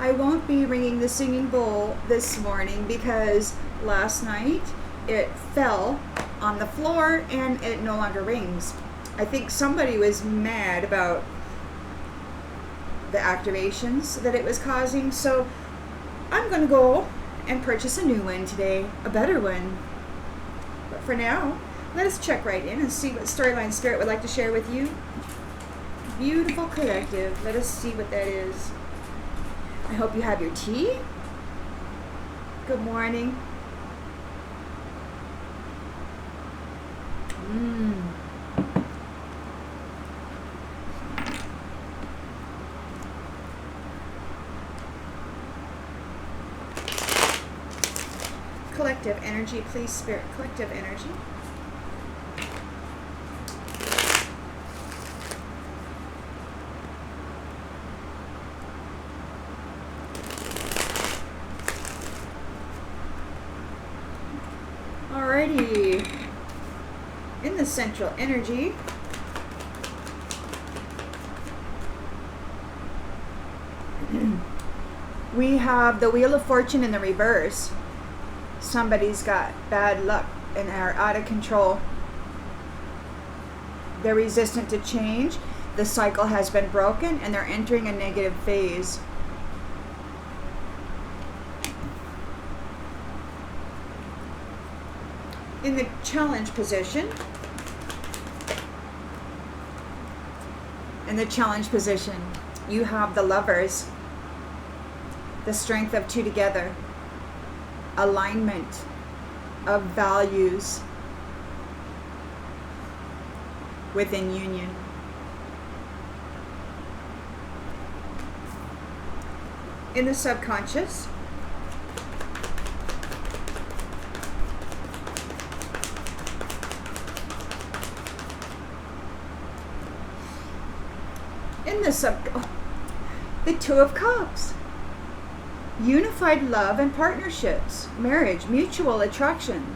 I won't be ringing the singing bowl this morning because last night it fell on the floor and it no longer rings. I think somebody was mad about the activations that it was causing, so I'm going to go and purchase a new one today, a better one. But for now, let us check right in and see what storyline Spirit would like to share with you. Beautiful collective. Let us see what that is. I hope you have your tea. Good morning. Collective energy, please, Spirit. Collective energy. Alrighty. In the central energy, we have the Wheel of Fortune in the reverse. Somebody's got bad luck and are out of control. They're resistant to change. The cycle has been broken and they're entering a negative phase. In the challenge position, you have the Lovers, the strength of two together, alignment of values within union. In the subconscious, the Two of Cups, unified love and partnerships, marriage, mutual attraction.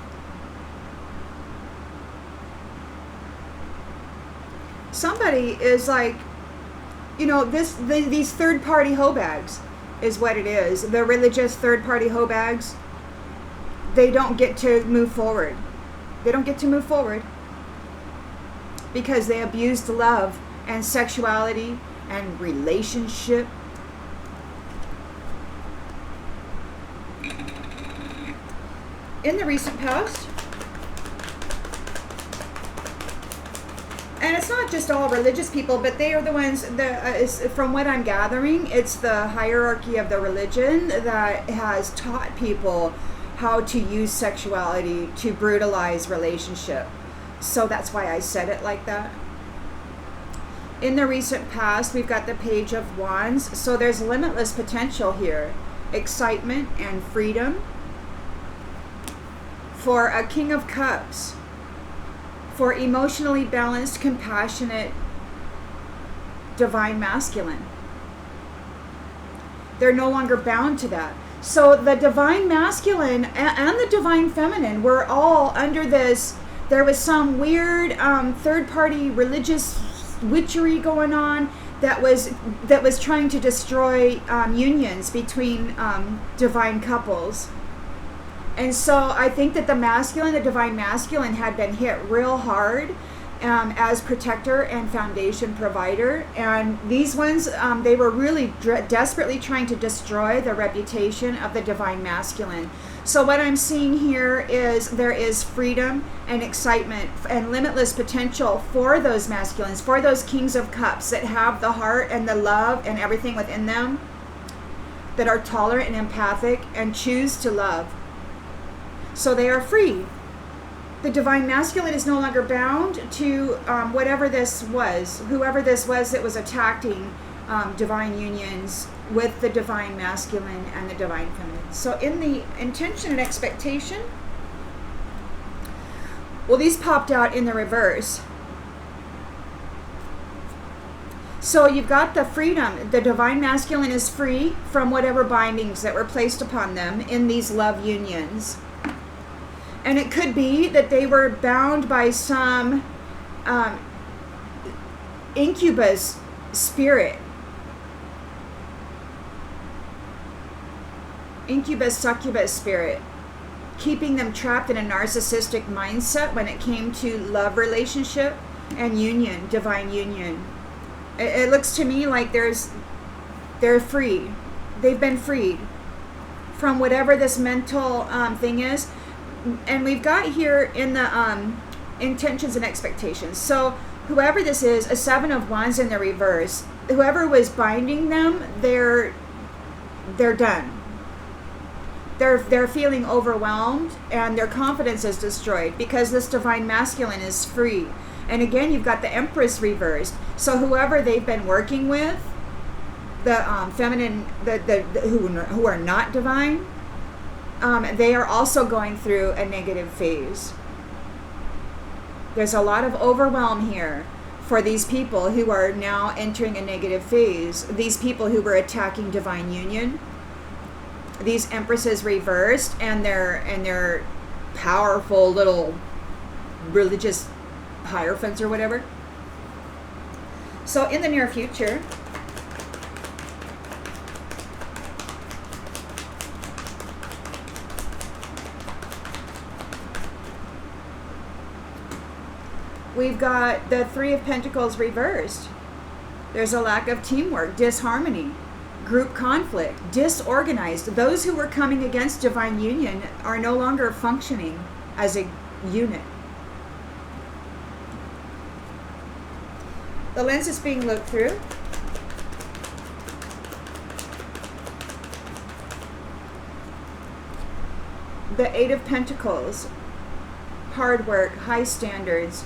Somebody is like, these third-party hoe bags is what it is. The religious third-party hoe bags, they don't get to move forward. They don't get to move forward because they abused love and sexuality and relationship. In the recent past, and it's not just all religious people, but they are the ones that, from what I'm gathering, it's the hierarchy of the religion that has taught people how to use sexuality to brutalize relationship. So that's why I said it like that. In the recent past, we've got the Page of Wands. So there's limitless potential here. Excitement and freedom. For a King of Cups. For emotionally balanced, compassionate, divine masculine. They're no longer bound to that. So the divine masculine and the divine feminine were all under this. There was some weird third-party religious witchery going on that was trying to destroy unions between divine couples. And so I think that the divine masculine, had been hit real hard as protector and foundation provider. And these ones, they were really desperately trying to destroy the reputation of the divine masculine. So what I'm seeing here is there is freedom and excitement and limitless potential for those masculines, for those kings of cups that have the heart and the love and everything within them, that are tolerant and empathic and choose to love. So they are free. The divine masculine is no longer bound to whatever this was, whoever this was that was attacking divine unions with the divine masculine and the divine feminine. So in the intention and expectation, well, these popped out in the reverse. So you've got the freedom. The divine masculine is free from whatever bindings that were placed upon them in these love unions. And it could be that they were bound by some incubus spirit. Incubus, succubus spirit. Keeping them trapped in a narcissistic mindset when it came to love relationship and union, divine union. It looks to me like they're free. They've been freed from whatever this mental thing is. And we've got here in the intentions and expectations. So whoever this is, a 7 of Wands in the reverse, whoever was binding them, they're done. They're feeling overwhelmed and their confidence is destroyed because this divine masculine is free. And again, you've got the Empress reversed. So whoever they've been working with, the feminine, who are not divine, they are also going through a negative phase. There's a lot of overwhelm here for these people who are now entering a negative phase. These people who were attacking divine union, these empresses reversed, and their powerful little religious hierophants or whatever. So in the near future, we've got the 3 of Pentacles reversed. There's a lack of teamwork, disharmony, group conflict, disorganized. Those who were coming against divine union are no longer functioning as a unit. The lens is being looked through. The 8 of Pentacles, hard work, high standards,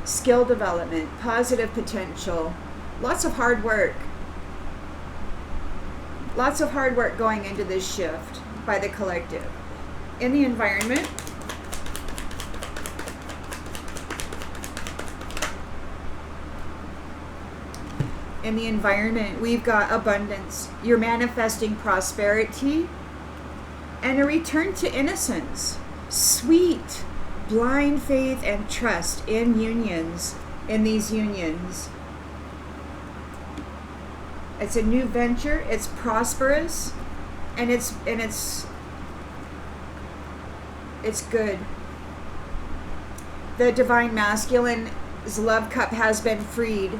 skill development, positive potential, lots of hard work. Lots of hard work going into this shift by the collective. In the environment, we've got abundance. You're manifesting prosperity and a return to innocence. Sweet, blind faith and trust in unions, in these unions. It's a new venture, it's prosperous, and it's good. The divine masculine's love cup has been freed.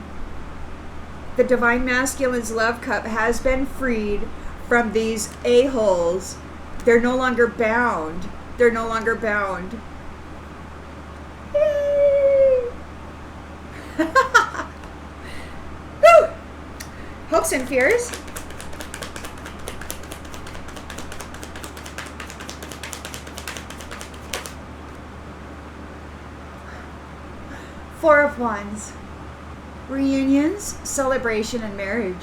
The divine masculine's love cup has been freed from these a-holes. They're no longer bound. They're no longer bound. Yay! Woo! Hopes and fears. Four of Wands. Reunions, celebration, and marriage.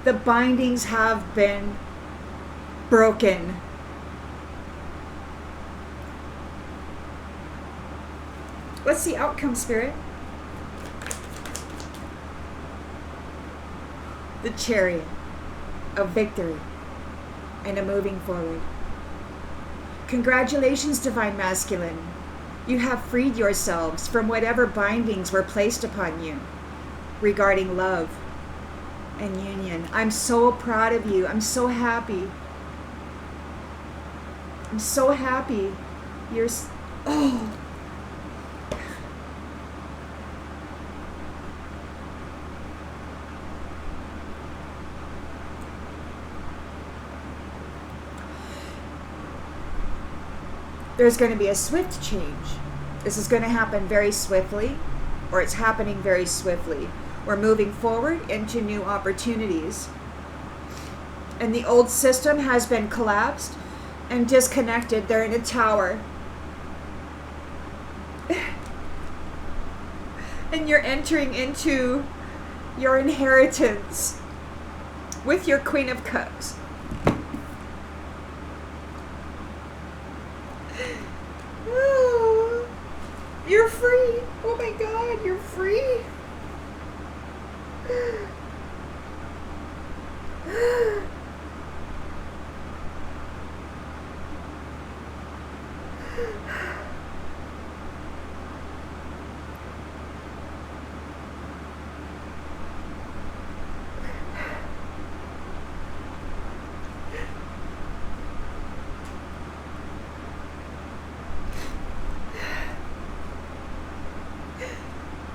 The bindings have been broken. What's the outcome, Spirit? The Chariot of victory and a moving forward. Congratulations, Divine Masculine. You have freed yourselves from whatever bindings were placed upon you regarding love and union. I'm so proud of you. I'm so happy. I'm so happy. Oh. There's going to be a swift change. This is going to happen very swiftly, or it's happening very swiftly. We're moving forward into new opportunities. And the old system has been collapsed and disconnected. They're in a tower. And you're entering into your inheritance with your Queen of Cups. Oh, you're free. Oh my God, you're free.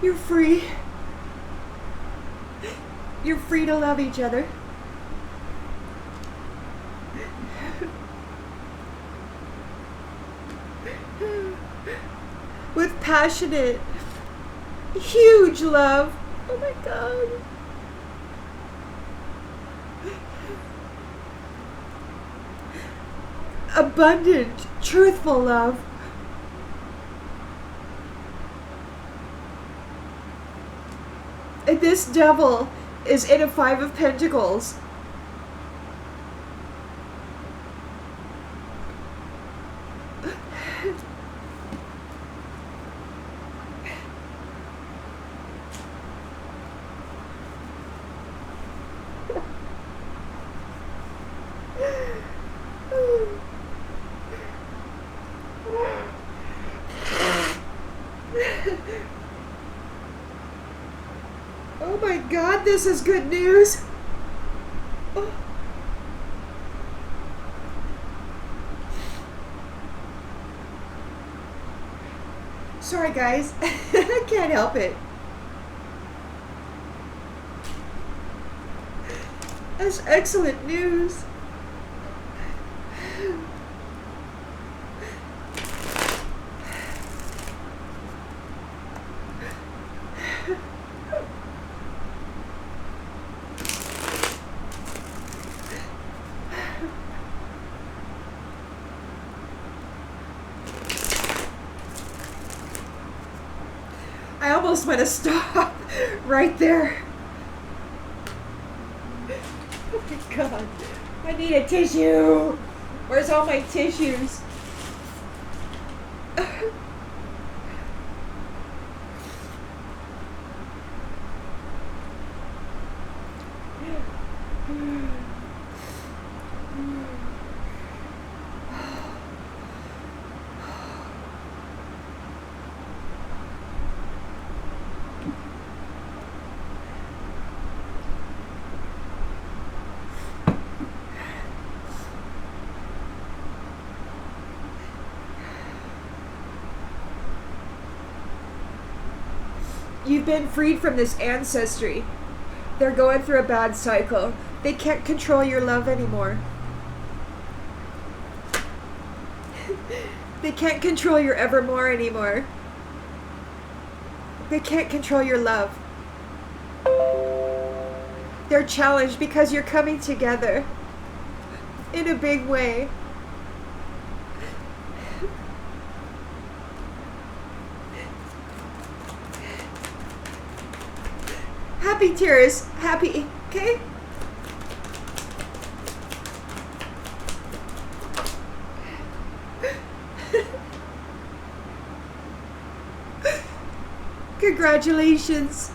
You're free. You're free to love each other. With passionate, huge love. Oh my God. Abundant, truthful love. And this devil is in a 5 of Pentacles. Oh my God, this is good news. Oh. Sorry guys, I can't help it. That's excellent news. I almost want to stop right there. Oh my God. I need a tissue. Where's all my tissues? You've been freed from this ancestry. They're going through a bad cycle. They can't control your love anymore. They can't control your evermore anymore. They can't control your love. They're challenged because you're coming together in a big way. Happy tears. Happy. Okay? Congratulations.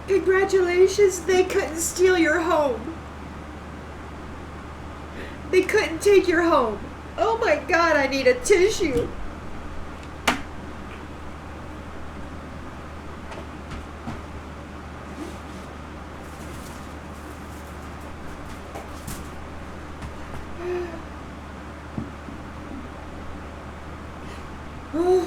Congratulations, they couldn't steal your home. They couldn't take your home. Oh my God, I need a tissue. Oh.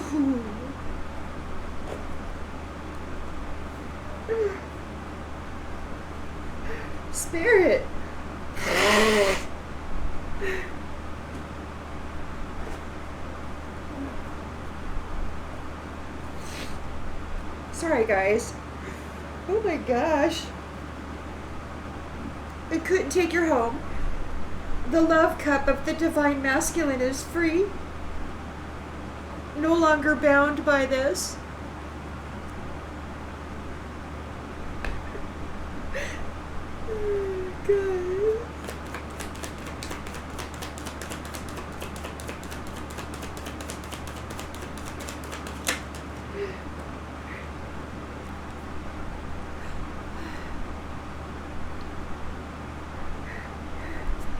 Spirit. Sorry, guys. Oh my gosh. I couldn't take her home. The love cup of the divine masculine is free. No longer bound by this. Oh, God.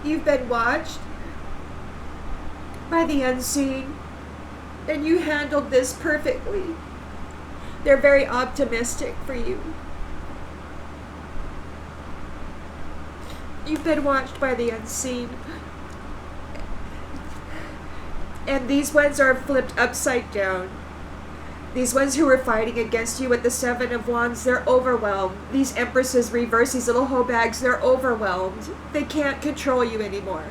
You've been watched by the unseen, and you handled this perfectly. They're very optimistic for you. You've been watched by the unseen. And these ones are flipped upside down. These ones who were fighting against you with the Seven of Wands, they're overwhelmed. These Empresses reverse, these little hoe bags, they're overwhelmed. They can't control you anymore.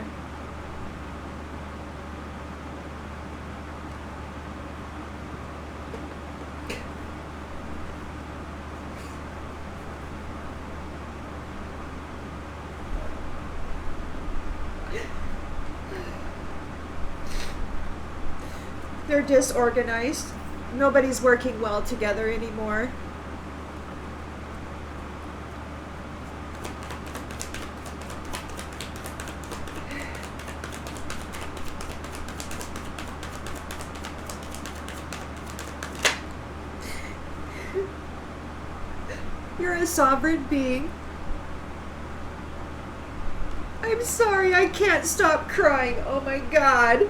They're disorganized. Nobody's working well together anymore. You're a sovereign being. I'm sorry, I can't stop crying. Oh my God.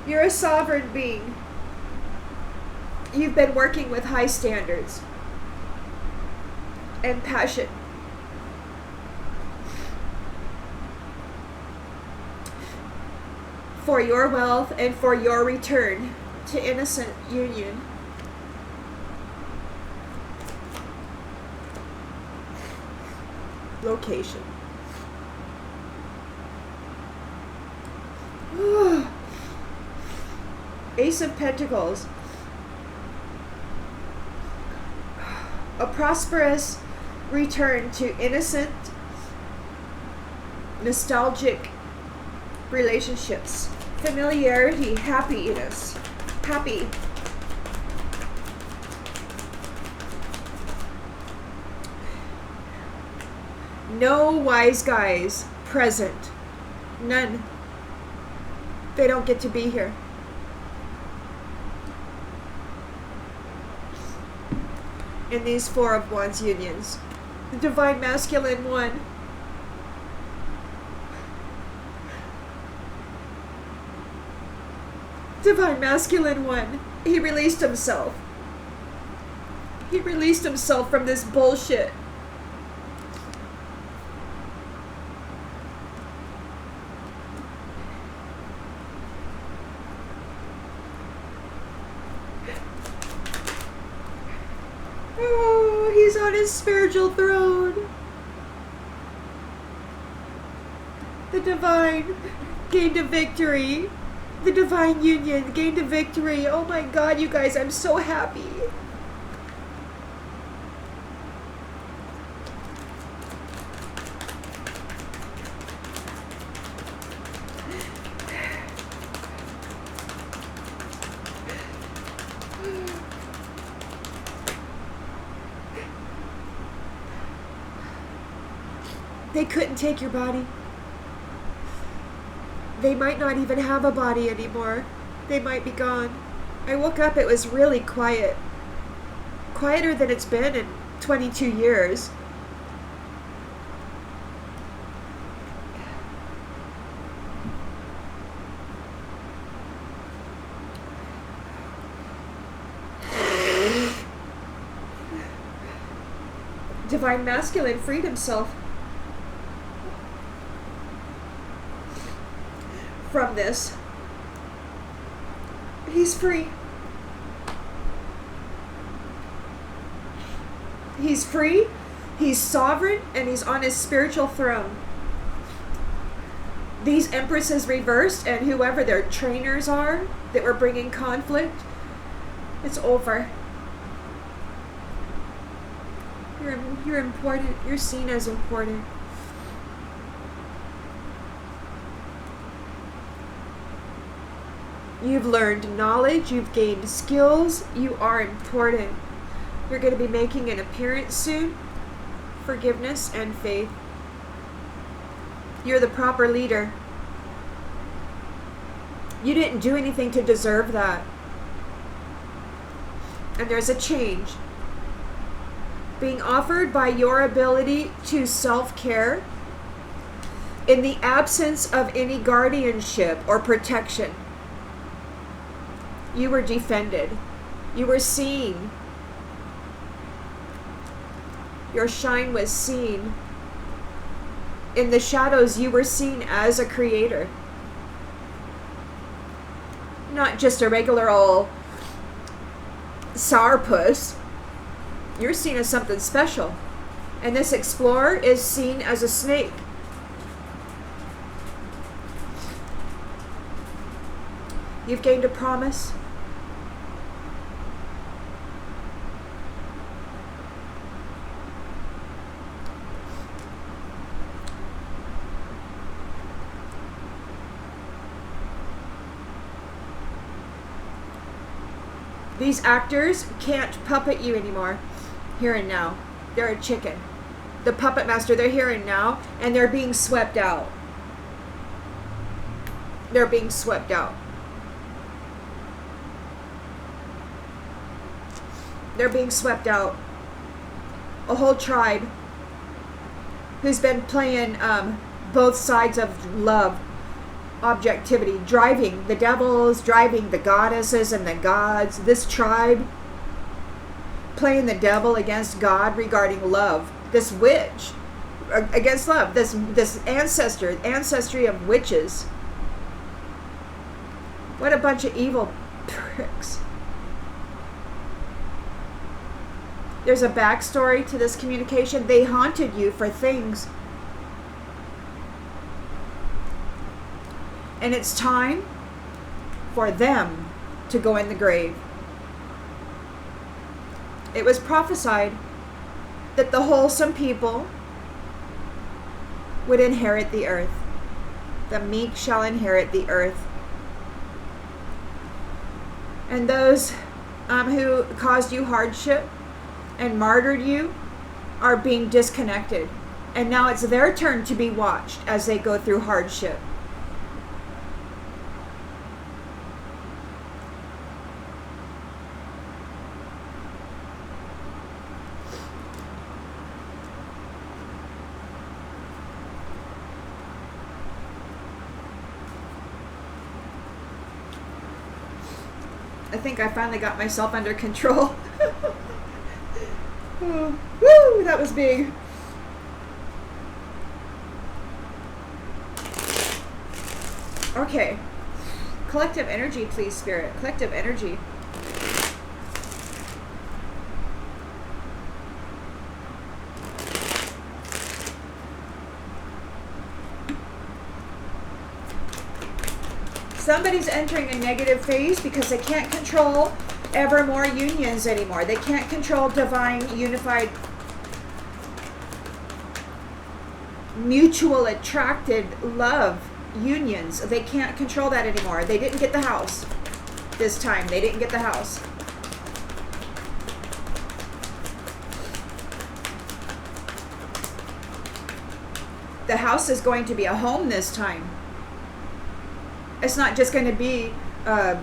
You're a sovereign being. You've been working with high standards and passion. For your wealth and for your return to innocent union. Location. Ace of Pentacles. A prosperous return to innocent, nostalgic relationships. Familiarity, happiness. Happy. No wise guys present. None. They don't get to be here. In these Four of Wands unions. The Divine Masculine one. Divine Masculine one. He released himself. He released himself from this bullshit. Oh, he's on his spiritual throne. The Divine gained a victory. The Divine Union gained a victory. Oh my God, you guys, I'm so happy. They couldn't take your body. They might not even have a body anymore. They might be gone. I woke up, it was really quiet. quieter than it's been in 22 years. Divine Masculine freed himself from this. He's free. He's free, he's sovereign, and he's on his spiritual throne. These empresses reversed, and whoever their trainers are that were bringing conflict, it's over. You're important. You're seen as important. You've learned knowledge. You've gained skills. You are important. You're going to be making an appearance soon. Forgiveness and faith. You're the proper leader. You didn't do anything to deserve that. And there's a change being offered by your ability to self-care in the absence of any guardianship or protection. You were defended. You were seen. Your shine was seen. In the shadows, you were seen as a creator. Not just a regular old sourpuss. You're seen as something special. And this explorer is seen as a snake. You've gained a promise. These actors can't puppet you anymore. Here and now. They're a chicken. The puppet master, they're here and now, and they're being swept out. They're being swept out. They're being swept out. A whole tribe who's been playing both sides of love, objectivity, driving the devils, driving the goddesses and the gods. This tribe playing the devil against God regarding love. This witch against love. This ancestry of witches. What a bunch of evil pricks. There's a backstory to this communication. They haunted you for things. And it's time for them to go in the grave. It was prophesied that the wholesome people would inherit the earth. The meek shall inherit the earth. And those who caused you hardship and martyred you are being disconnected. And now it's their turn to be watched as they go through hardship. I think I finally got myself under control. Oh, woo, that was big. Okay. Collective energy, please, Spirit. Collective energy. Somebody's entering a negative phase because they can't control ever more unions anymore. They can't control divine, unified, mutual attracted love unions. They can't control that anymore. They didn't get the house this time. They didn't get the house. The house is going to be a home this time. It's not just going to be a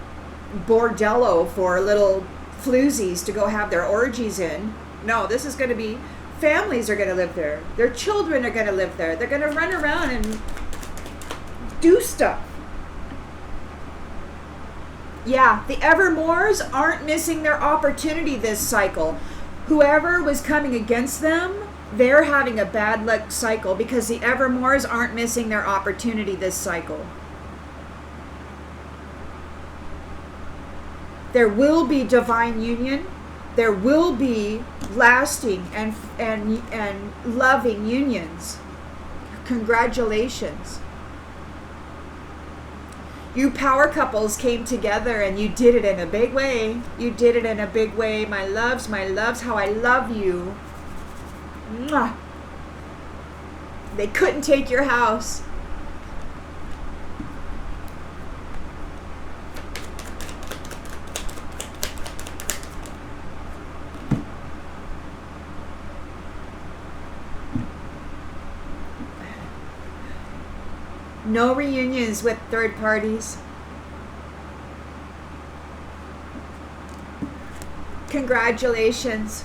bordello for little floozies to go have their orgies in. No, this is going to be, families are going to live there. Their children are going to live there. They're going to run around and do stuff. Yeah, the Evermores aren't missing their opportunity this cycle. Whoever was coming against them, they're having a bad luck cycle because the Evermores aren't missing their opportunity this cycle. There will be divine union. There will be lasting and loving unions. Congratulations. You power couples came together and you did it in a big way. You did it in a big way. My loves, how I love you. Mwah. They couldn't take your house. No reunions with third parties. Congratulations.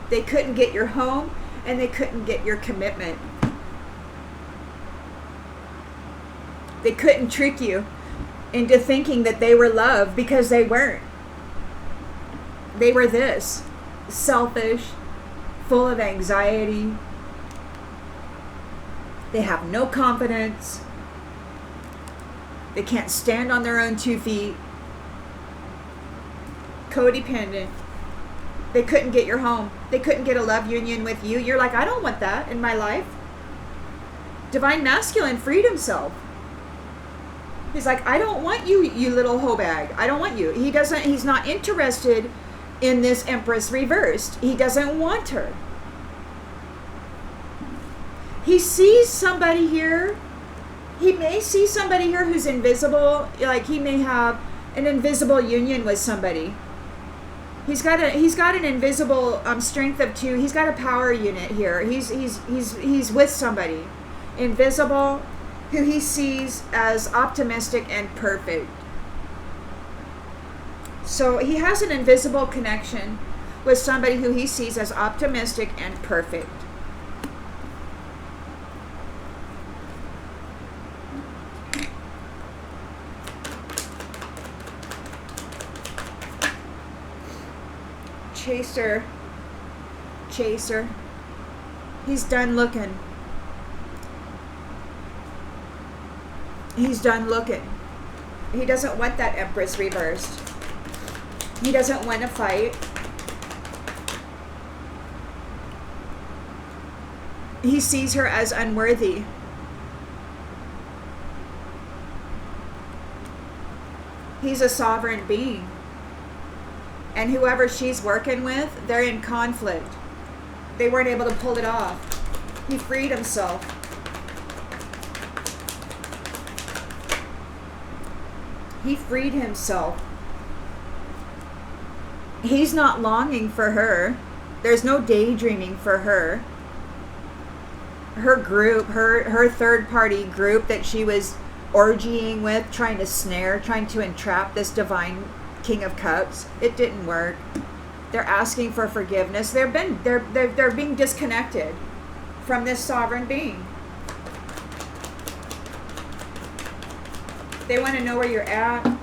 They couldn't get your home and they couldn't get your commitment. They couldn't trick you into thinking that they were loved because they weren't. They were this, selfish, full of anxiety. They have no confidence. They can't stand on their own 2 feet. Codependent. They couldn't get your home. They couldn't get a love union with you. You're like, I don't want that in my life. Divine Masculine freed himself. He's like, I don't want you, you little hoe bag. I don't want you. He's not interested in this Empress reversed. He doesn't want her. He sees somebody here. He may see somebody here who's invisible. Like he may have an invisible union with somebody. He's got an invisible strength of 2. He's got a power unit here. He's with somebody invisible who he sees as optimistic and perfect. So he has an invisible connection with somebody who he sees as optimistic and perfect. Chaser. He's done looking. He's done looking. He doesn't want that Empress reversed. He doesn't want to fight. He sees her as unworthy. He's a sovereign being. And whoever she's working with, they're in conflict. They weren't able to pull it off. He freed himself. He freed himself. He's not longing for her. There's no daydreaming for her. Her group, her third-party group that she was orgying with, trying to snare, trying to entrap this divine King of Cups. It didn't work. They're asking for forgiveness. They're being disconnected from this sovereign being. They want to know where you're at.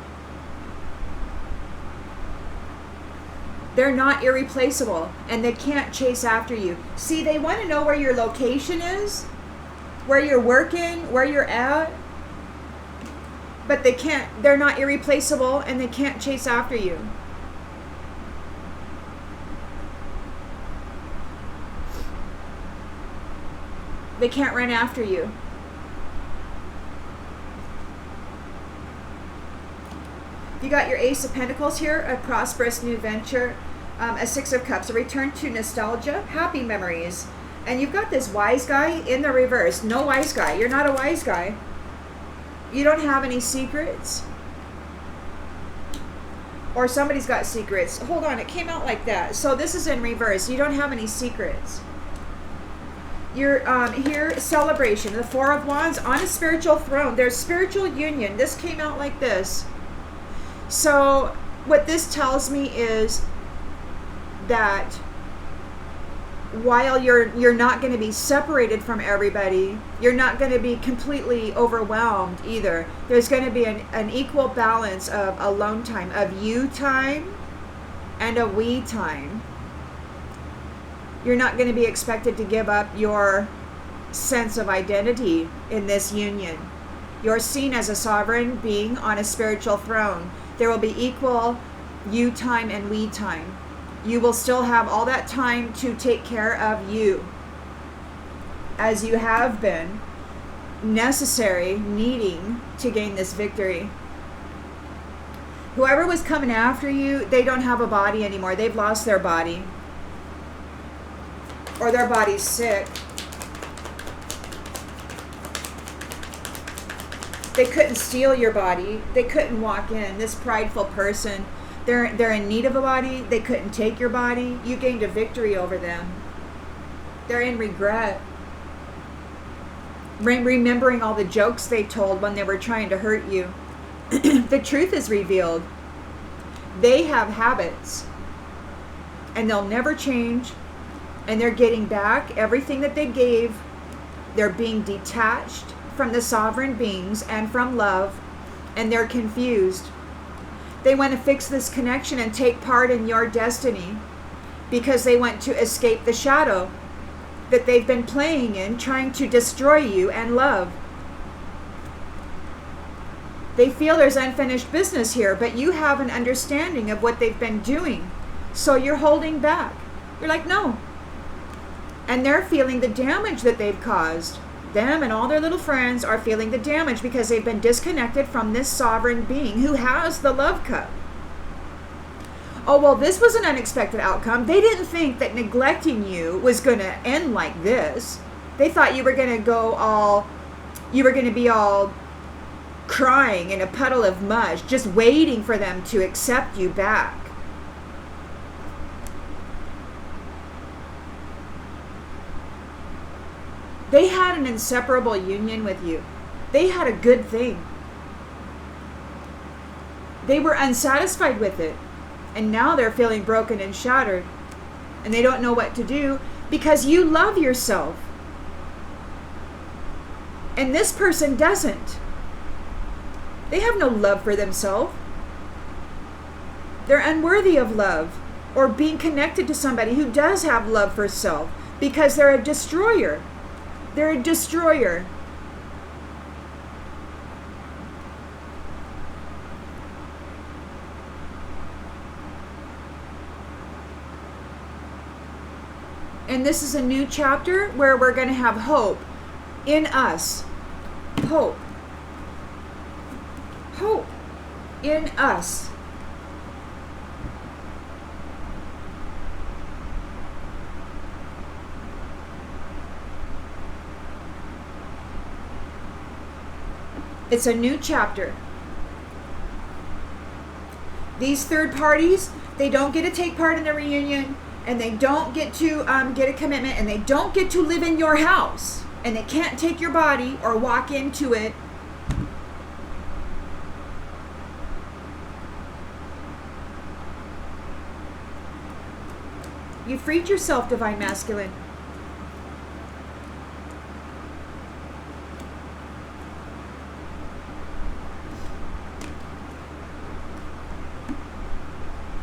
They're not irreplaceable and they can't chase after you. See, they want to know where your location is, where you're working, where you're at. But they can't, they're not irreplaceable and they can't chase after you. They can't run after you. You got your Ace of Pentacles here, a prosperous new venture, a Six of Cups, a return to nostalgia, happy memories. And you've got this wise guy in the reverse. No wise guy. You're not a wise guy. You don't have any secrets. Or somebody's got secrets. Hold on, it came out like that. So this is in reverse. You don't have any secrets. You're here, celebration. The Four of Wands on a spiritual throne. There's spiritual union. This came out like this. So what this tells me is that while you're not going to be separated from everybody, you're not going to be completely overwhelmed either. There's going to be an equal balance of alone time, of you time and a we time. You're not going to be expected to give up your sense of identity in this union. You're seen as a sovereign being on a spiritual throne. There will be equal you time and we time. You will still have all that time to take care of you, as you have been necessary, needing to gain this victory. Whoever was coming after you, they don't have a body anymore. They've lost their body. Or their body's sick. They couldn't steal your body. They couldn't walk in. This prideful person, they're in need of a body. They couldn't take your body. You gained a victory over them. They're in regret. Remembering all the jokes they told when they were trying to hurt you. The truth is revealed. They have habits. And they'll never change. And they're getting back everything that they gave. They're being detached from the sovereign beings and from love. And they're confused. They want to fix this connection and take part in your destiny because they want to escape the shadow that they've been playing in, trying to destroy you and love. They feel there's unfinished business here, but you have an understanding of what they've been doing. So you're holding back. You're like, no. And they're feeling the damage that they've caused. Them and all their little friends are feeling the damage because they've been disconnected from this sovereign being who has the love cup. Oh, well, this was an unexpected outcome. They didn't think that neglecting you was going to end like this. They thought you were going to be all crying in a puddle of mush, just waiting for them to accept you back. They had an inseparable union with you. They had a good thing. They were unsatisfied with it. And now they're feeling broken and shattered. And they don't know what to do because you love yourself. And this person doesn't. They have no love for themselves. They're unworthy of love or being connected to somebody who does have love for self because they're a destroyer. They're a destroyer. And this is a new chapter where we're going to have hope in us. Hope. Hope in us. It's a new chapter. These third parties, they don't get to take part in the reunion, and they don't get to get a commitment, and they don't get to live in your house, and they can't take your body or walk into it. You freed yourself, Divine Masculine.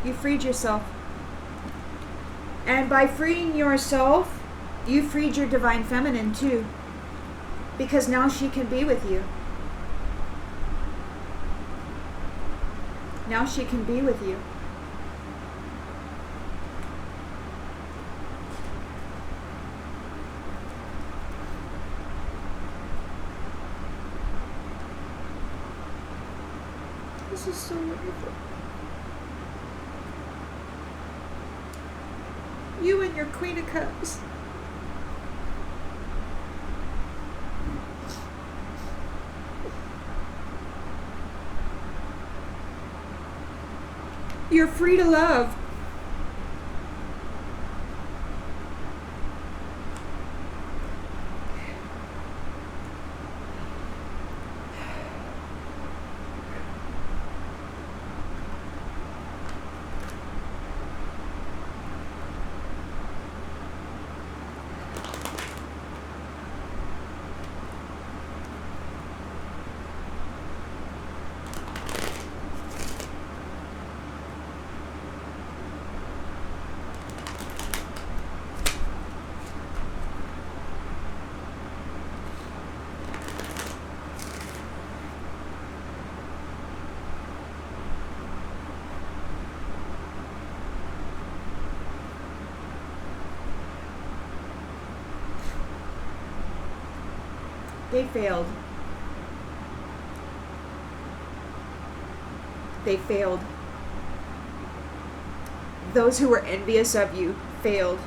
You freed yourself. And by freeing yourself, you freed your Divine Feminine too. Because now she can be with you. Now she can be with you. This is so wonderful. You and your Queen of Cups. You're free to love. They failed. They failed. Those who were envious of you failed.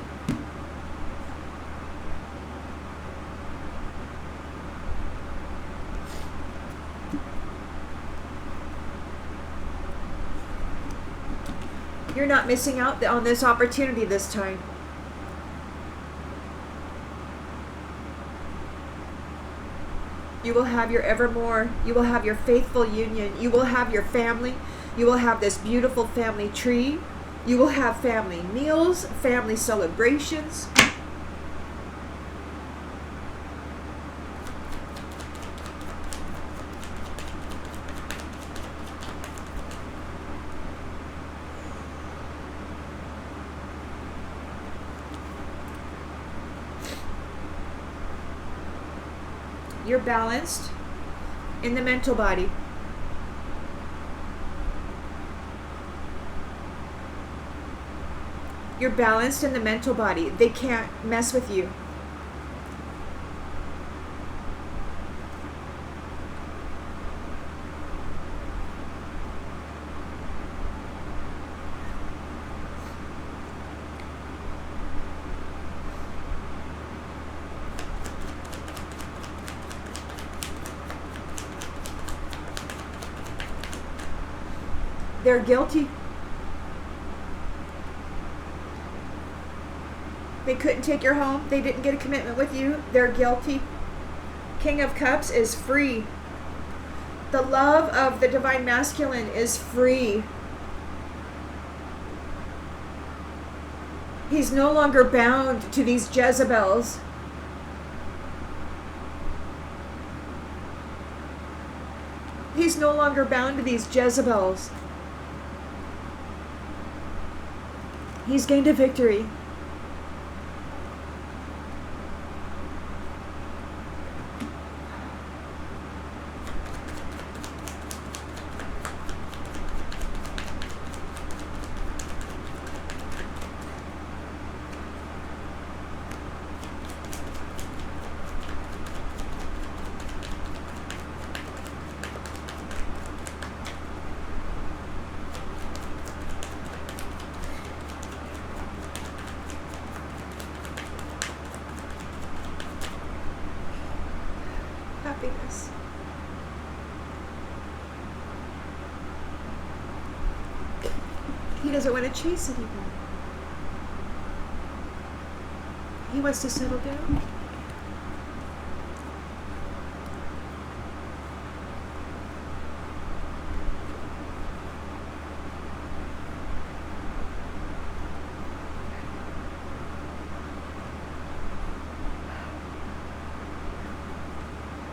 You're not missing out on this opportunity this time. You will have your evermore. You will have your faithful union. You will have your family. You will have this beautiful family tree. You will have family meals, family celebrations. You're balanced in the mental body. You're balanced in the mental body. They can't mess with you. They're guilty. They couldn't take your home. They didn't get a commitment with you. They're guilty. King of Cups is free. The love of the Divine Masculine is free. He's no longer bound to these Jezebels. He's no longer bound to these Jezebels. He's gained a victory. Happiness. He doesn't want to chase anymore. He wants to settle down.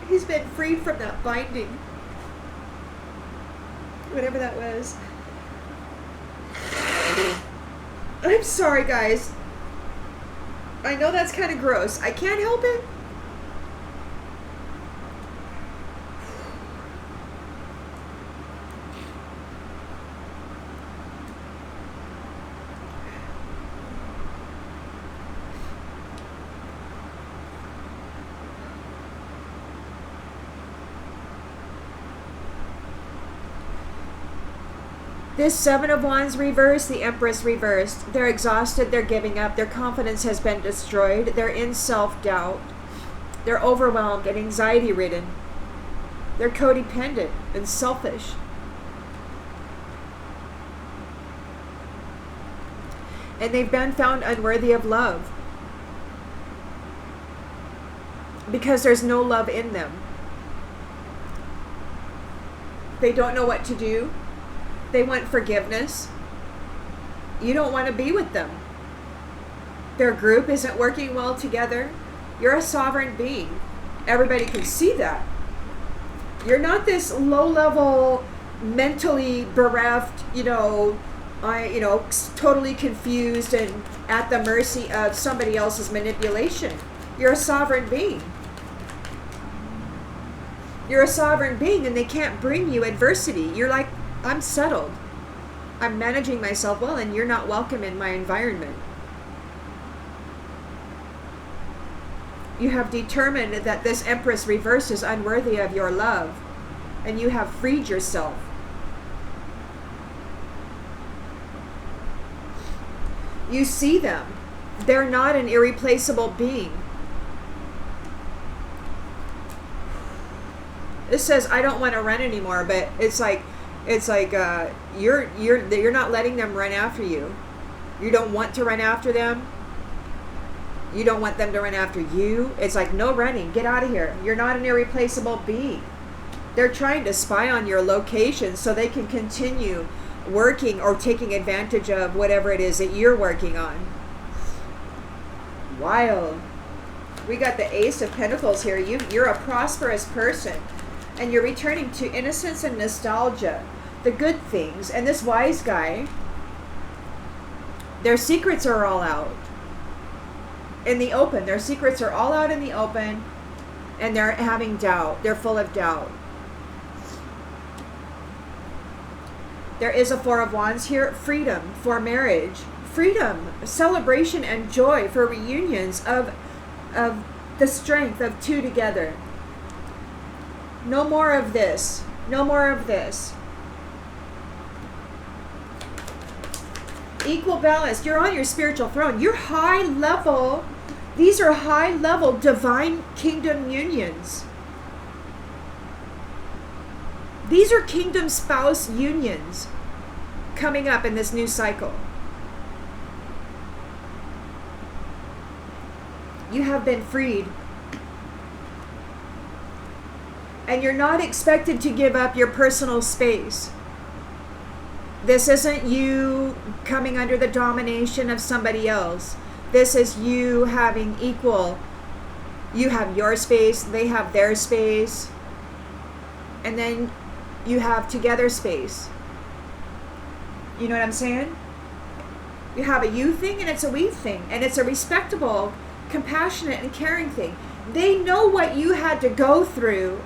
He's been freed from that binding. Whatever that was. I'm sorry, guys. I know that's kind of gross. I can't help it. This Seven of Wands reversed, the Empress reversed. They're exhausted, they're giving up, their confidence has been destroyed, they're in self-doubt, they're overwhelmed and anxiety-ridden, they're codependent and selfish. And they've been found unworthy of love because there's no love in them. They don't know what to do. They want forgiveness. You don't want to be with them. Their group isn't working well together. You're a sovereign being. Everybody can see that. You're not this low-level, mentally bereft, totally confused and at the mercy of somebody else's manipulation. You're a sovereign being. You're a sovereign being, and they can't bring you adversity. You're like, I'm settled. I'm managing myself well, and you're not welcome in my environment. You have determined that this Empress reverse is unworthy of your love, and you have freed yourself. You see them. They're not an irreplaceable being. It says, I don't want to run anymore, but it's like you're not letting them run after you. You don't want to run after them. You don't want them to run after you. It's like, no running. Get out of here. You're not an irreplaceable being. They're trying to spy on your location so they can continue working or taking advantage of whatever it is that you're working on. Wild. We got the Ace of Pentacles here. You're a prosperous person, and you're returning to innocence and nostalgia, the good things. And this wise guy, their secrets are all out in the open. Their secrets are all out in the open, and they're having doubt. They're full of doubt. There is a Four of Wands here. Freedom for marriage. Freedom, celebration, and joy for reunions of the strength of two together. No more of this. No more of this. Equal balance. You're on your spiritual throne. You're high level. These are high level divine kingdom unions. These are kingdom spouse unions coming up in this new cycle. You have been freed. And you're not expected to give up your personal space. This isn't you coming under the domination of somebody else. This is you having equal. You have your space, they have their space. And then you have together space. You know what I'm saying? You have a you thing and it's a we thing. And it's a respectable, compassionate, and caring thing. They know what you had to go through,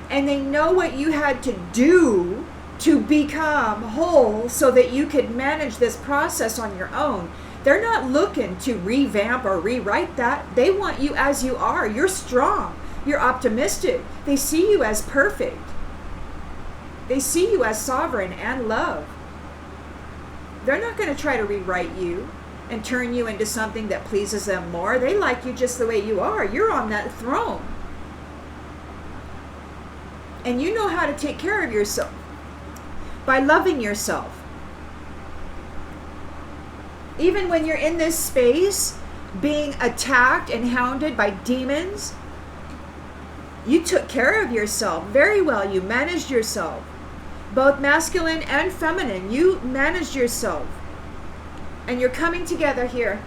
and they know what you had to do to become whole so that you could manage this process on your own. They're not looking to revamp or rewrite that. They want you as you are. You're strong. You're optimistic. They see you as perfect. They see you as sovereign and love. They're not going to try to rewrite you and turn you into something that pleases them more. They like you just the way you are. You're on that throne. And you know how to take care of yourself by loving yourself. Even when you're in this space being attacked and hounded by demons, you took care of yourself very well. You managed yourself. Both masculine and feminine. You managed yourself. And you're coming together here.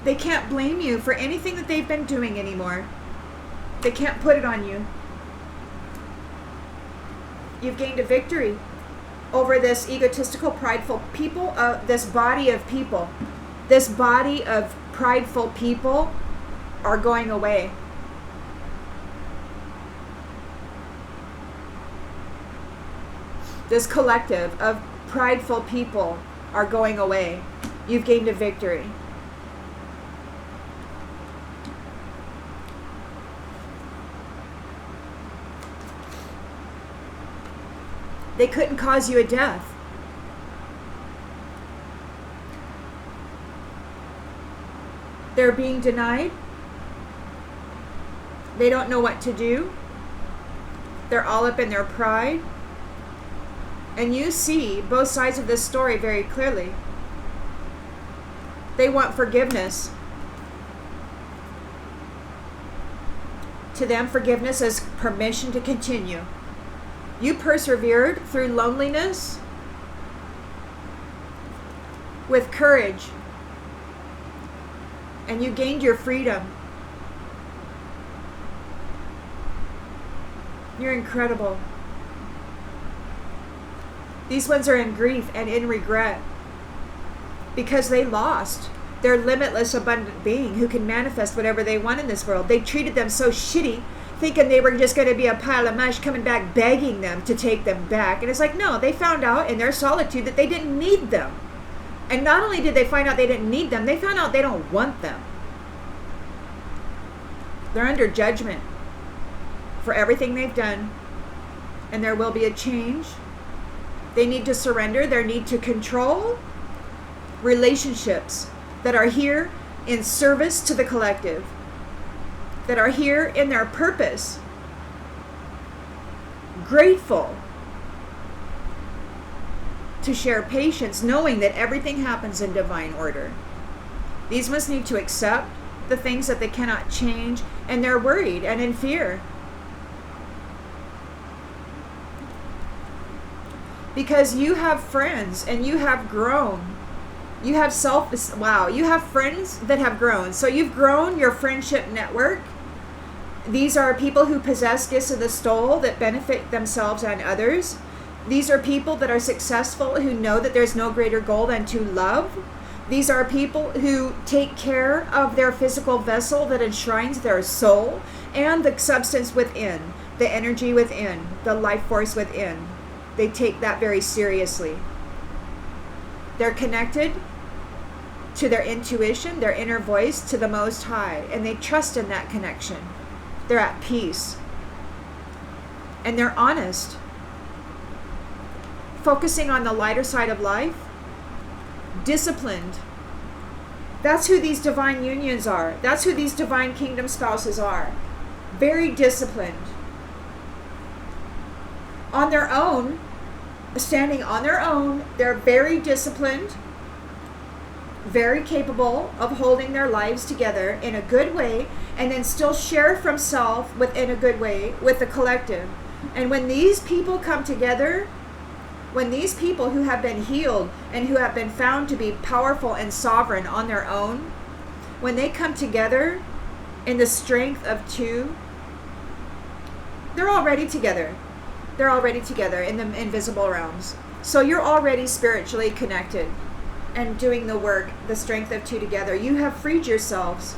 They can't blame you for anything that they've been doing anymore. They can't put it on you. You've gained a victory over this egotistical, prideful people, this body of people. This body of prideful people are going away. This collective of prideful people are going away. You've gained a victory. They couldn't cause you a death. They're being denied. They don't know what to do. They're all up in their pride. And you see both sides of this story very clearly. They want forgiveness. To them, forgiveness is permission to continue. You persevered through loneliness with courage, and you gained your freedom. You're incredible. These ones are in grief and in regret because they lost their limitless, abundant being who can manifest whatever they want in this world. They treated them so shitty, thinking they were just going to be a pile of mush coming back begging them to take them back. And it's like, no, they found out in their solitude that they didn't need them. And not only did they find out they didn't need them, they found out they don't want them. They're under judgment for everything they've done, and there will be a change. They need to surrender their need to control relationships that are here in service to the collective, that are here in their purpose, grateful to share patience, knowing that everything happens in divine order. These must need to accept the things that they cannot change, and they're worried and in fear. Because you have friends and you have grown. You have you have friends that have grown. So you've grown your friendship network. These are people who possess gifts of the soul that benefit themselves and others. These are people that are successful who know that there's no greater goal than to love. These are people who take care of their physical vessel that enshrines their soul and the substance within, the energy within, the life force within. They take that very seriously. They're connected to their intuition, their inner voice, to the Most High, and they trust in that connection. They're at peace. And they're honest. Focusing on the lighter side of life. Disciplined. That's who these divine unions are. That's who these divine kingdom spouses are. Very disciplined. On their own, standing on their own, they're very disciplined, very capable of holding their lives together in a good way, and then still share from self within a good way with the collective. And when these people come together, when these people who have been healed and who have been found to be powerful and sovereign on their own, when they come together in the strength of two, they're already together. They're already together in the invisible realms. So you're already spiritually connected and doing the work, the strength of two together. You have freed yourselves.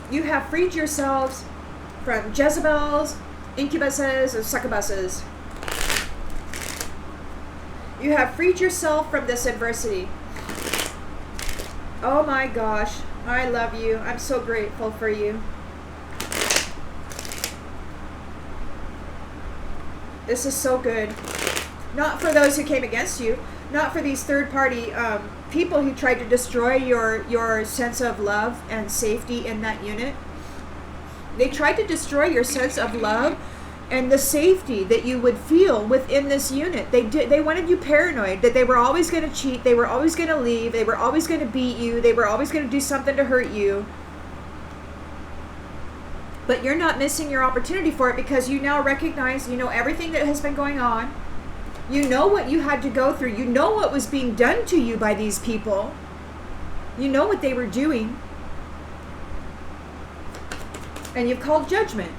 You have freed yourselves from Jezebels, incubuses, or succubuses. You have freed yourself from this adversity. Oh my gosh, I love you. I'm so grateful for you. This is so good. Not for those who came against you, not for these third-party people who tried to destroy your sense of love and safety in that unit. They tried to destroy your sense of love and the safety that you would feel within this unit. They wanted you paranoid that they were always going to cheat, they were always going to leave, they were always going to beat you, they were always going to do something to hurt you. But you're not missing your opportunity for it because you now recognize, you know, everything that has been going on. You know what you had to go through. You know what was being done to you by these people. You know what they were doing. And you've called judgment.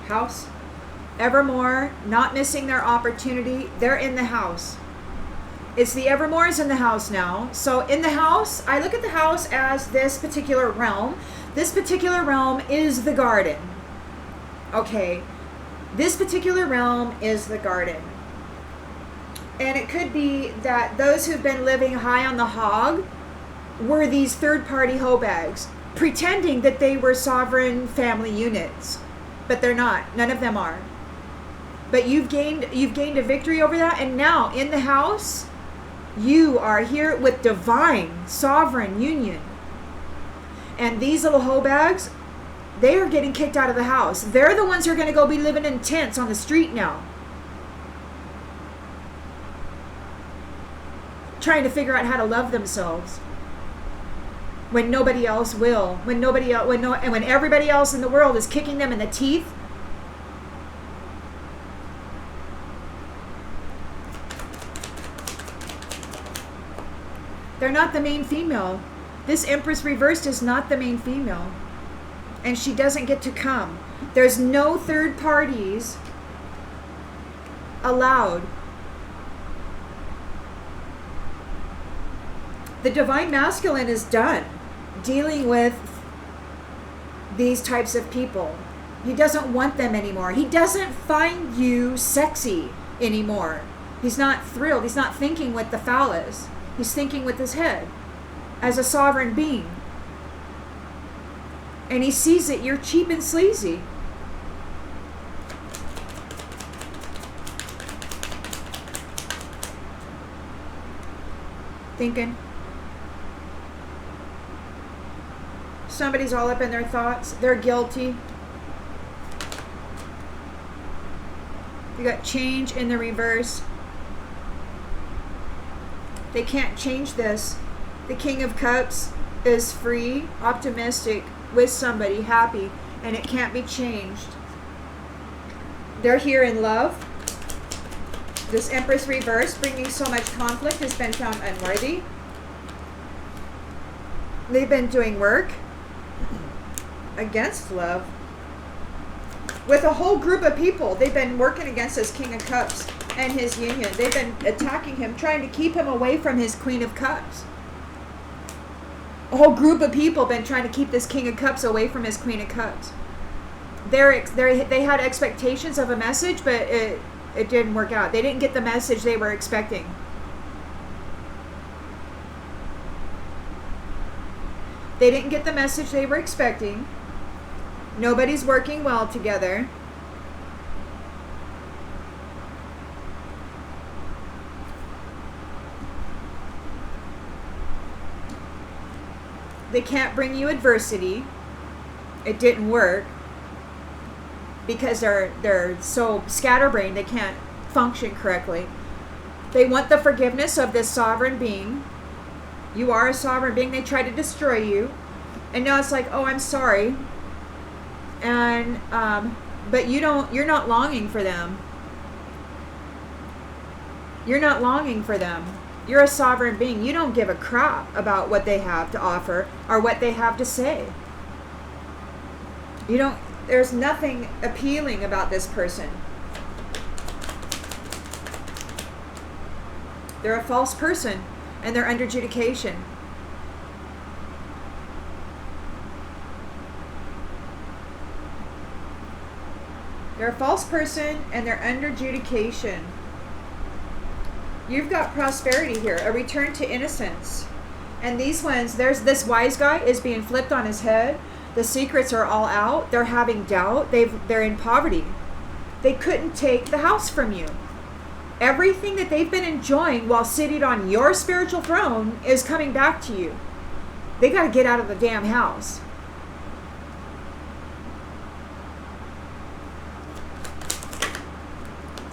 House. Evermore, not missing their opportunity. They're in the house. It's the Evermores in the house now. So in the house, I look at the house as this particular realm. This particular realm is the garden. Okay. This particular realm is the garden. And it could be that those who've been living high on the hog were these third-party hoe bags, pretending that they were sovereign family units. But they're not. None of them are. But you've gained a victory over that, and now in the house, you are here with divine sovereign union. And these little hoe bags, they are getting kicked out of the house. They're the ones who are going to go be living in tents on the street now, trying to figure out how to love themselves when nobody else will, when everybody else in the world is kicking them in the teeth. They're not the main female. This Empress reversed is not the main female. And she doesn't get to come. There's no third parties allowed. The divine masculine is done dealing with these types of people. He doesn't want them anymore. He doesn't find you sexy anymore. He's not thrilled. He's not thinking with the phallus. He's thinking with his head as a sovereign being. And he sees that you're cheap and sleazy. Thinking. Somebody's all up in their thoughts. They're guilty. You got change in the reverse. They can't change this. The King of Cups is free, optimistic, with somebody, happy, and it can't be changed. They're here in love. This Empress reverse, bringing so much conflict, has been found unworthy. They've been doing work against love with a whole group of people. They've been working against this King of Cups and his union. They've been attacking him, trying to keep him away from his Queen of Cups. A whole group of people been trying to keep this King of Cups away from his Queen of Cups. They had expectations of a message, but it didn't work out. They didn't get the message they were expecting. They didn't get the message they were expecting. Nobody's working well together. They can't bring you adversity. It didn't work because they're so scatterbrained they can't function correctly. They want the forgiveness of this sovereign being. You are a sovereign being. They try to destroy you, and now it's like, oh, I'm sorry. And but you're not longing for them. You're not longing for them. You're a sovereign being. You don't give a crap about what they have to offer or what they have to say. There's nothing appealing about this person. They're a false person and they're under adjudication. They're a false person and they're under adjudication. You've got prosperity here, a return to innocence. And these ones, there's this wise guy is being flipped on his head. The secrets are all out. They're having doubt. They're in poverty. They couldn't take the house from you. Everything that they've been enjoying while sitting on your spiritual throne is coming back to you. They got to get out of the damn house.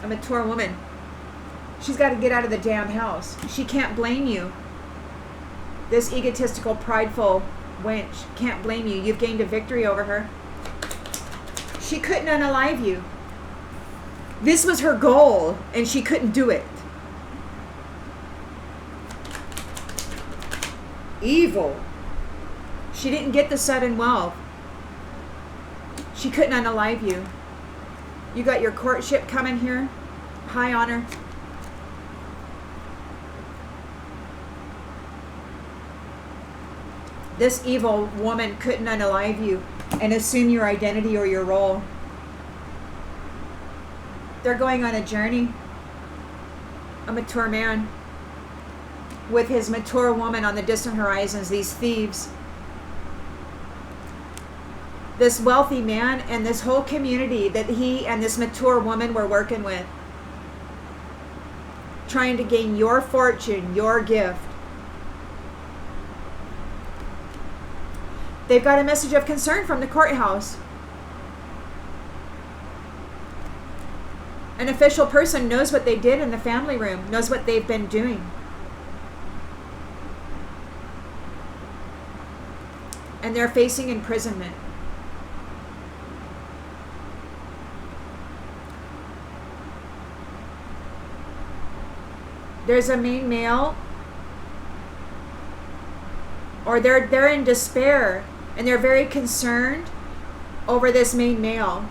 A mature woman. She's got to get out of the damn house. She can't blame you. This egotistical, prideful wench can't blame you. You've gained a victory over her. She couldn't unalive you. This was her goal, and she couldn't do it. Evil. She didn't get the sudden wealth. She couldn't unalive you. You got your courtship coming here. High honor. This evil woman couldn't unalive you and assume your identity or your role. They're going on a journey. A mature man with his mature woman on the distant horizons, these thieves. This wealthy man and this whole community that he and this mature woman were working with, trying to gain your fortune, your gift. They've got a message of concern from the courthouse. An official person knows what they did in the family room, knows what they've been doing. And they're facing imprisonment. There's a main male, or they're in despair, and they're very concerned over this main male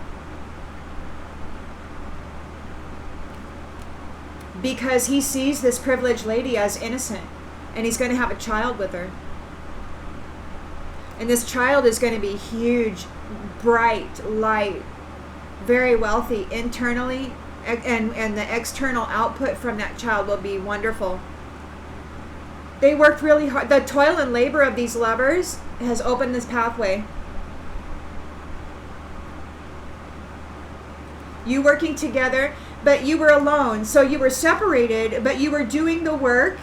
because he sees this privileged lady as innocent, and he's going to have a child with her. And this child is going to be huge, bright, light, very wealthy internally, and the external output from that child will be wonderful. They worked really hard. The toil and labor of these lovers has opened this pathway. You working together, but you were alone. So you were separated, but you were doing the work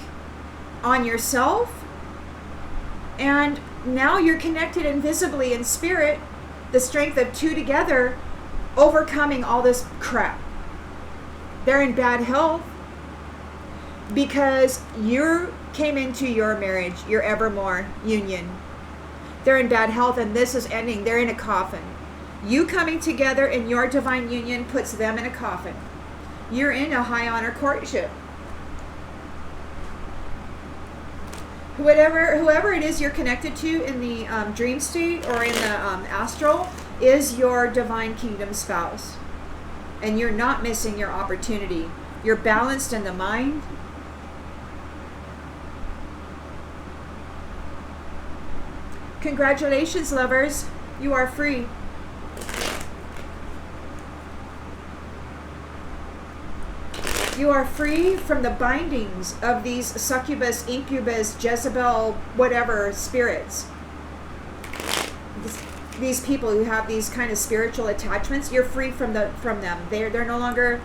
on yourself. And now you're connected invisibly in spirit, the strength of two together, overcoming all this crap. They're in bad health because you came into your marriage, your evermore union. They're in bad health, and this is ending. They're in a coffin. You coming together in your divine union puts them in a coffin. You're in a high honor courtship. Whoever it is you're connected to in the dream state or in the astral is your divine kingdom spouse. And you're not missing your opportunity. You're balanced in the mind. Congratulations, lovers. You are free. You are free from the bindings of these succubus, incubus, Jezebel, whatever spirits. These people who have these kind of spiritual attachments, you're free from them. They're no longer,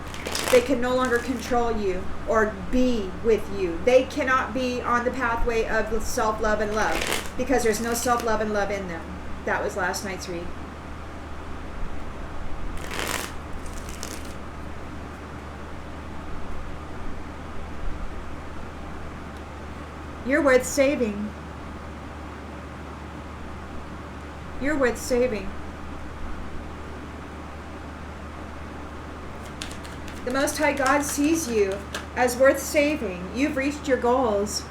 they can no longer control you or be with you. They cannot be on the pathway of self-love and love because there's no self-love and love in them. That was last night's read. You're worth saving. You're worth saving. The Most High God sees you as worth saving. You've reached your goals.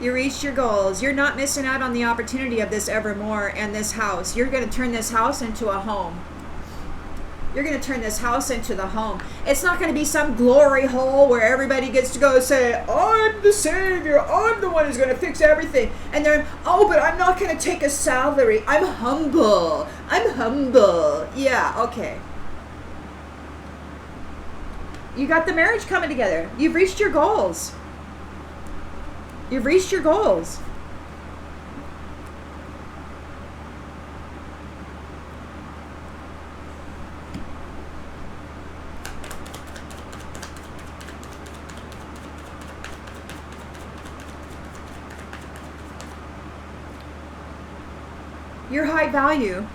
You reached your goals. You're not missing out on the opportunity of this evermore and this house. You're going to turn this house into a home. You're going to turn this house into the home. It's not going to be some glory hole where everybody gets to go say, I'm the savior. I'm the one who's going to fix everything. And then, oh, but I'm not going to take a salary. I'm humble. I'm humble. Yeah, okay. You got the marriage coming together. You've reached your goals. You've reached your goals. Your high value.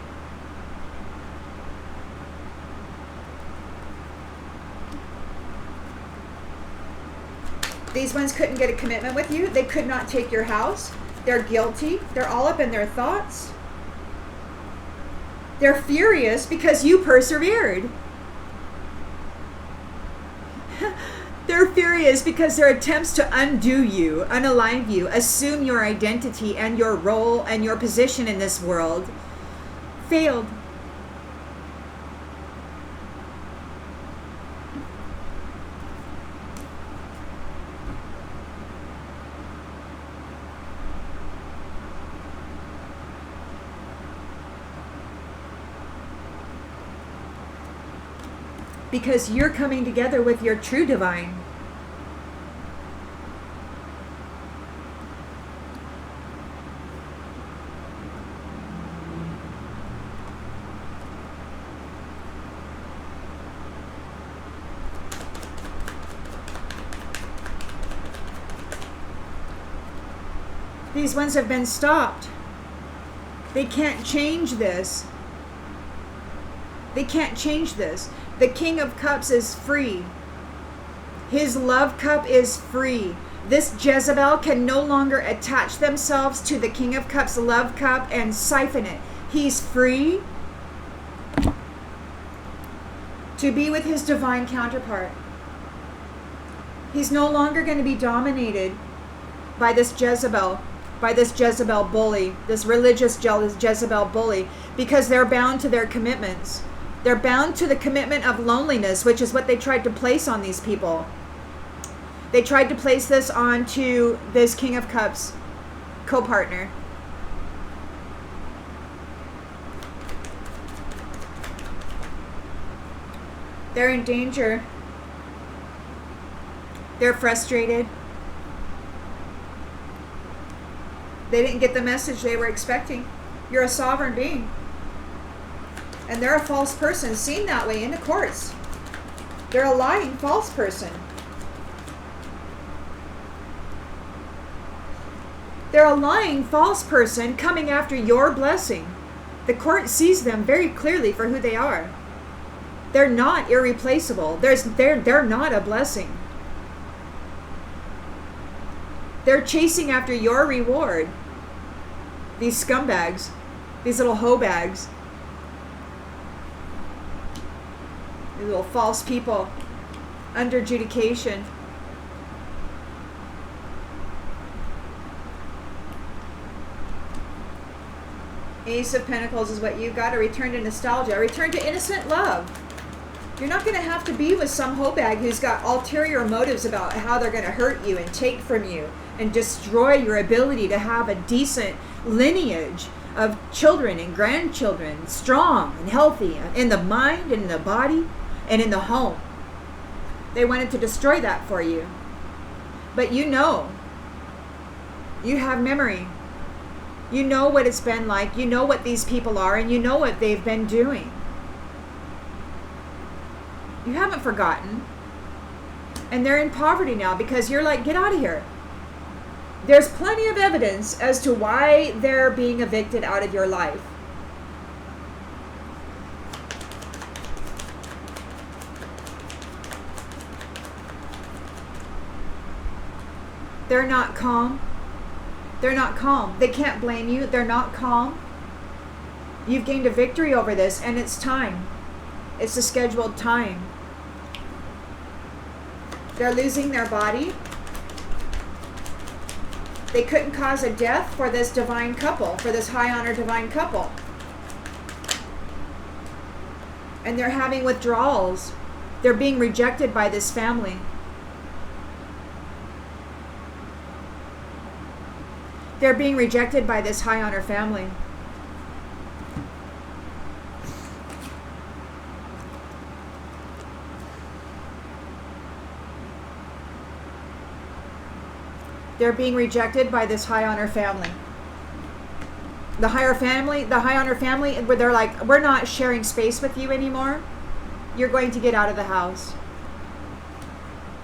These ones couldn't get a commitment with you. They could not take your house. They're guilty. They're all up in their thoughts. They're furious because you persevered. They're furious because their attempts to undo you, unalive you, assume your identity and your role and your position in this world failed. because you're coming together with your true divine. These ones have been stopped. They can't change this. They can't change this. The King of Cups is free. His love cup is free. This Jezebel can no longer attach themselves to the King of Cups love cup and siphon it. He's free to be with his divine counterpart. He's no longer going to be dominated by this Jezebel, by this Jezebel bully, this religious Jezebel bully, because they're bound to their commitments. They're bound to the commitment of loneliness, which is what they tried to place on these people. They tried to place this onto this King of Cups co-partner. They're in danger. They're frustrated. They didn't get the message they were expecting. You're a sovereign being. And they're a false person, seen that way in the courts. They're a lying false person. They're a lying false person coming after your blessing. The court sees them very clearly for who they are. They're not irreplaceable. They're not a blessing. They're chasing after your reward. These scumbags, these little hoe bags, these little false people under adjudication. Ace of Pentacles is what you got. A return to nostalgia, a return to innocent love. You're not going to have to be with some hoe bag who's got ulterior motives about how they're going to hurt you and take from you and destroy your ability to have a decent lineage of children and grandchildren, strong and healthy in the mind and in the body and in the home. They wanted to destroy that for you. But you know, you have memory. You know what it's been like. You know what these people are, and you know what they've been doing. You haven't forgotten. And they're in poverty now because you're like, get out of here. There's plenty of evidence as to why they're being evicted out of your life. They're not calm. They're not calm. They can't blame you. They're not calm. You've gained a victory over this, and it's time. It's a scheduled time. They're losing their body. They couldn't cause a death for this divine couple, for this high honor divine couple. And they're having withdrawals. They're being rejected by this family. They're being rejected by this high honor family. They're being rejected by this high honor family. The high honor family, where they're like, we're not sharing space with you anymore. You're going to get out of the house.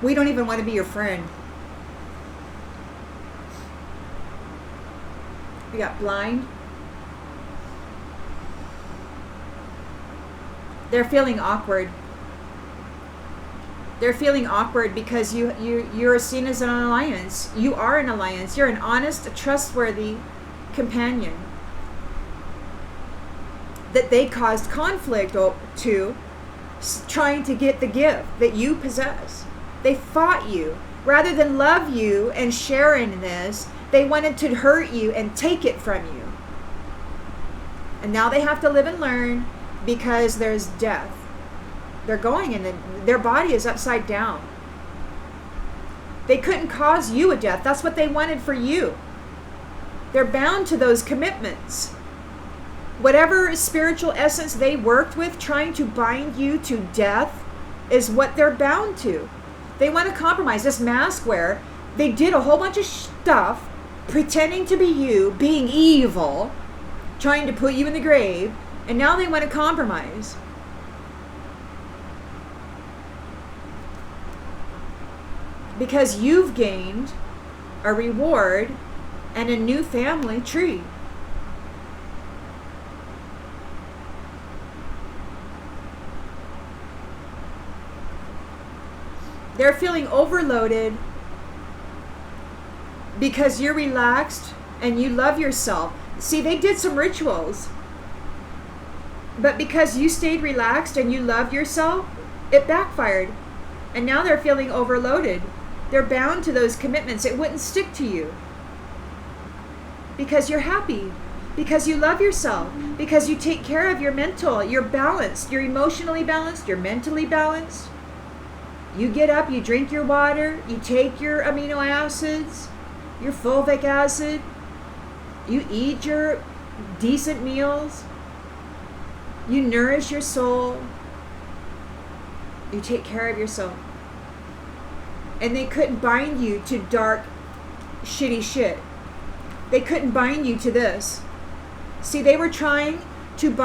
We don't even want to be your friend. We got blind. They're feeling awkward. They're feeling awkward because you're seen as an alliance. You are an alliance. You're an honest, trustworthy companion. That they caused conflict to, trying to get the gift that you possess. They fought you. Rather than love you and share in this, they wanted to hurt you and take it from you. And now they have to live and learn because there's death. They're going and their body is upside down. They couldn't cause you a death. That's what they wanted for you. They're bound to those commitments. Whatever spiritual essence they worked with trying to bind you to death, is what they're bound to. They want to compromise. This mask wear, they did a whole bunch of stuff pretending to be you, being evil, trying to put you in the grave, and now they want to compromise. Because you've gained a reward and a new family tree. They're feeling overloaded because you're relaxed and you love yourself. See, they did some rituals, but because you stayed relaxed and you loved yourself, it backfired. And now they're feeling overloaded. They're bound to those commitments. It wouldn't stick to you because you're happy, because you love yourself, because you take care of your mental. You're balanced. You're emotionally balanced. You're mentally balanced. You get up, you drink your water, you take your amino acids, your fulvic acid, you eat your decent meals, you nourish your soul, you take care of yourself. And they couldn't bind you to dark, shitty shit. They couldn't bind you to this. See, they were trying to bind